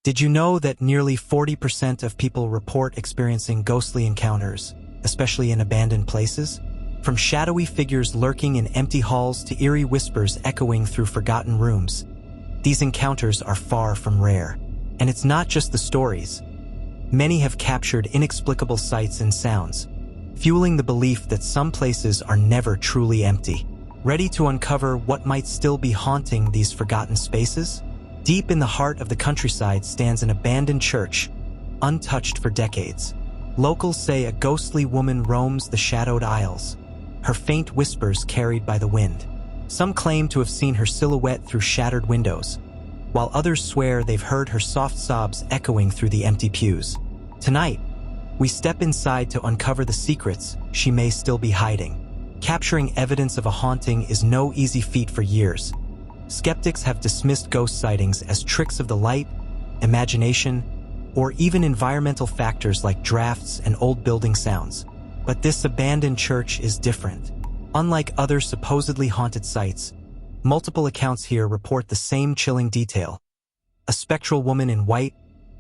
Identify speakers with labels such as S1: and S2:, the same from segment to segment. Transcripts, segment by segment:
S1: Did you know that nearly 40% of people report experiencing ghostly encounters, especially in abandoned places? From shadowy figures lurking in empty halls to eerie whispers echoing through forgotten rooms, these encounters are far from rare. And it's not just the stories. Many have captured inexplicable sights and sounds, fueling the belief that some places are never truly empty. Ready to uncover what might still be haunting these forgotten spaces? Deep in the heart of the countryside stands an abandoned church, untouched for decades. Locals say a ghostly woman roams the shadowed aisles, her faint whispers carried by the wind. Some claim to have seen her silhouette through shattered windows, while others swear they've heard her soft sobs echoing through the empty pews. Tonight, we step inside to uncover the secrets she may still be hiding. Capturing evidence of a haunting is no easy feat for years. Skeptics have dismissed ghost sightings as tricks of the light, imagination, or even environmental factors like drafts and old building sounds. But this abandoned church is different. Unlike other supposedly haunted sites, multiple accounts here report the same chilling detail. A spectral woman in white,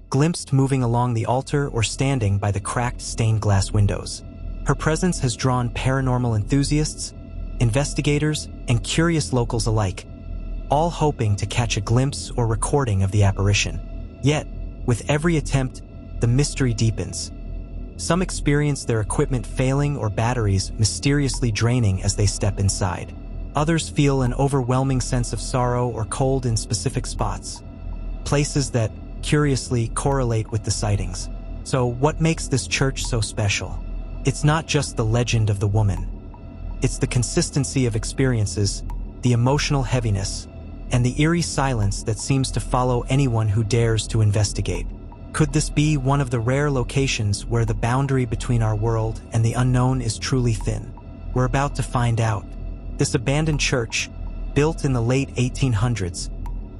S1: glimpsed moving along the altar or standing by the cracked stained glass windows. Her presence has drawn paranormal enthusiasts, investigators, and curious locals alike, all hoping to catch a glimpse or recording of the apparition. Yet, with every attempt, the mystery deepens. Some experience their equipment failing or batteries mysteriously draining as they step inside. Others feel an overwhelming sense of sorrow or cold in specific spots, places that, curiously, correlate with the sightings. So, what makes this church so special? It's not just the legend of the woman. It's the consistency of experiences, the emotional heaviness, and the eerie silence that seems to follow anyone who dares to investigate. Could this be one of the rare locations where the boundary between our world and the unknown is truly thin? We're about to find out. This abandoned church, built in the late 1800s,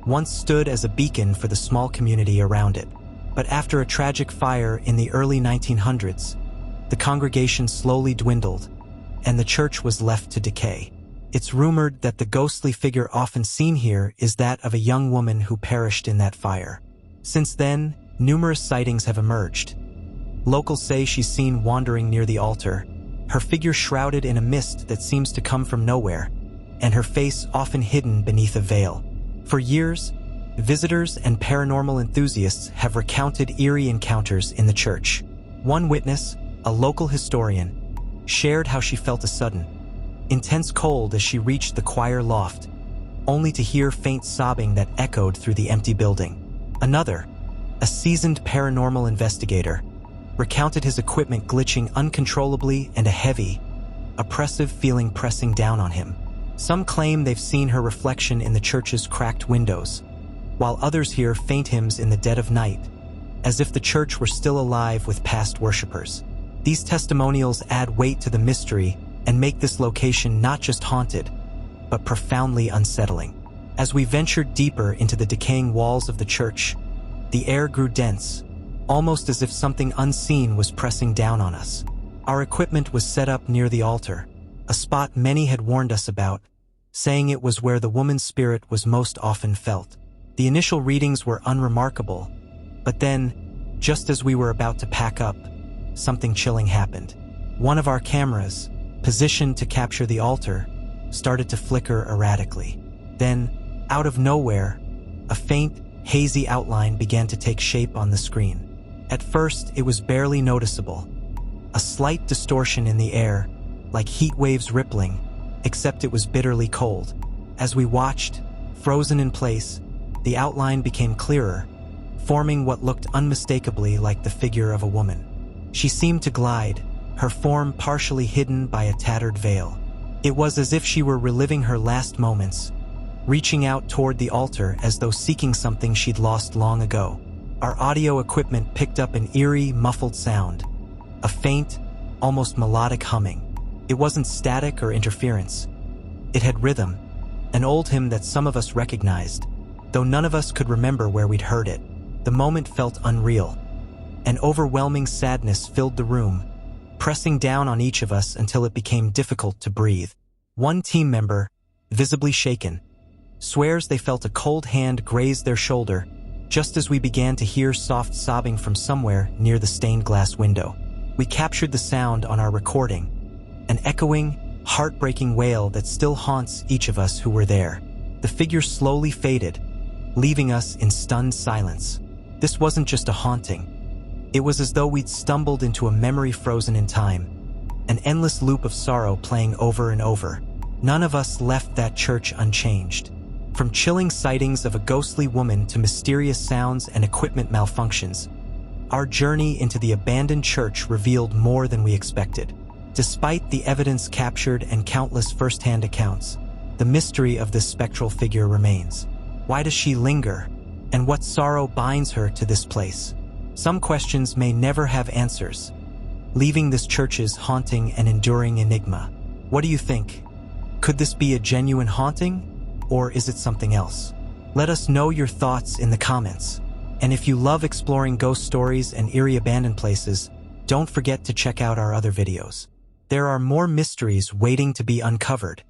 S1: once stood as a beacon for the small community around it. But after a tragic fire in the early 1900s, the congregation slowly dwindled, and the church was left to decay. It's rumored that the ghostly figure often seen here is that of a young woman who perished in that fire. Since then, numerous sightings have emerged. Locals say she's seen wandering near the altar, her figure shrouded in a mist that seems to come from nowhere, and her face often hidden beneath a veil. For years, visitors and paranormal enthusiasts have recounted eerie encounters in the church. One witness, a local historian, shared how she felt a sudden, intense cold as she reached the choir loft, only to hear faint sobbing that echoed through the empty building. Another, a seasoned paranormal investigator, recounted his equipment glitching uncontrollably and a heavy, oppressive feeling pressing down on him. Some claim they've seen her reflection in the church's cracked windows, while others hear faint hymns in the dead of night, as if the church were still alive with past worshippers. These testimonials add weight to the mystery and make this location not just haunted, but profoundly unsettling. As we ventured deeper into the decaying walls of the church, the air grew dense, almost as if something unseen was pressing down on us. Our equipment was set up near the altar, a spot many had warned us about, saying it was where the woman's spirit was most often felt. The initial readings were unremarkable, but then, just as we were about to pack up, something chilling happened. One of our cameras, positioned to capture the altar, started to flicker erratically. Then, out of nowhere, a faint, hazy outline began to take shape on the screen. At first, it was barely noticeable. A slight distortion in the air, like heat waves rippling, except it was bitterly cold. As we watched, frozen in place, the outline became clearer, forming what looked unmistakably like the figure of a woman. She seemed to glide, her form partially hidden by a tattered veil. It was as if she were reliving her last moments, reaching out toward the altar as though seeking something she'd lost long ago. Our audio equipment picked up an eerie, muffled sound, a faint, almost melodic humming. It wasn't static or interference. It had rhythm, an old hymn that some of us recognized, though none of us could remember where we'd heard it. The moment felt unreal. An overwhelming sadness filled the room, pressing down on each of us until it became difficult to breathe. One team member, visibly shaken, swears they felt a cold hand graze their shoulder just as we began to hear soft sobbing from somewhere near the stained glass window. We captured the sound on our recording, an echoing, heartbreaking wail that still haunts each of us who were there. The figure slowly faded, leaving us in stunned silence. This wasn't just a haunting. It was as though we'd stumbled into a memory frozen in time, an endless loop of sorrow playing over and over. None of us left that church unchanged. From chilling sightings of a ghostly woman to mysterious sounds and equipment malfunctions, our journey into the abandoned church revealed more than we expected. Despite the evidence captured and countless first-hand accounts, the mystery of this spectral figure remains. Why does she linger? And what sorrow binds her to this place? Some questions may never have answers, leaving this church's haunting an enduring enigma. What do you think? Could this be a genuine haunting? Or is it something else? Let us know your thoughts in the comments. And if you love exploring ghost stories and eerie abandoned places, don't forget to check out our other videos. There are more mysteries waiting to be uncovered.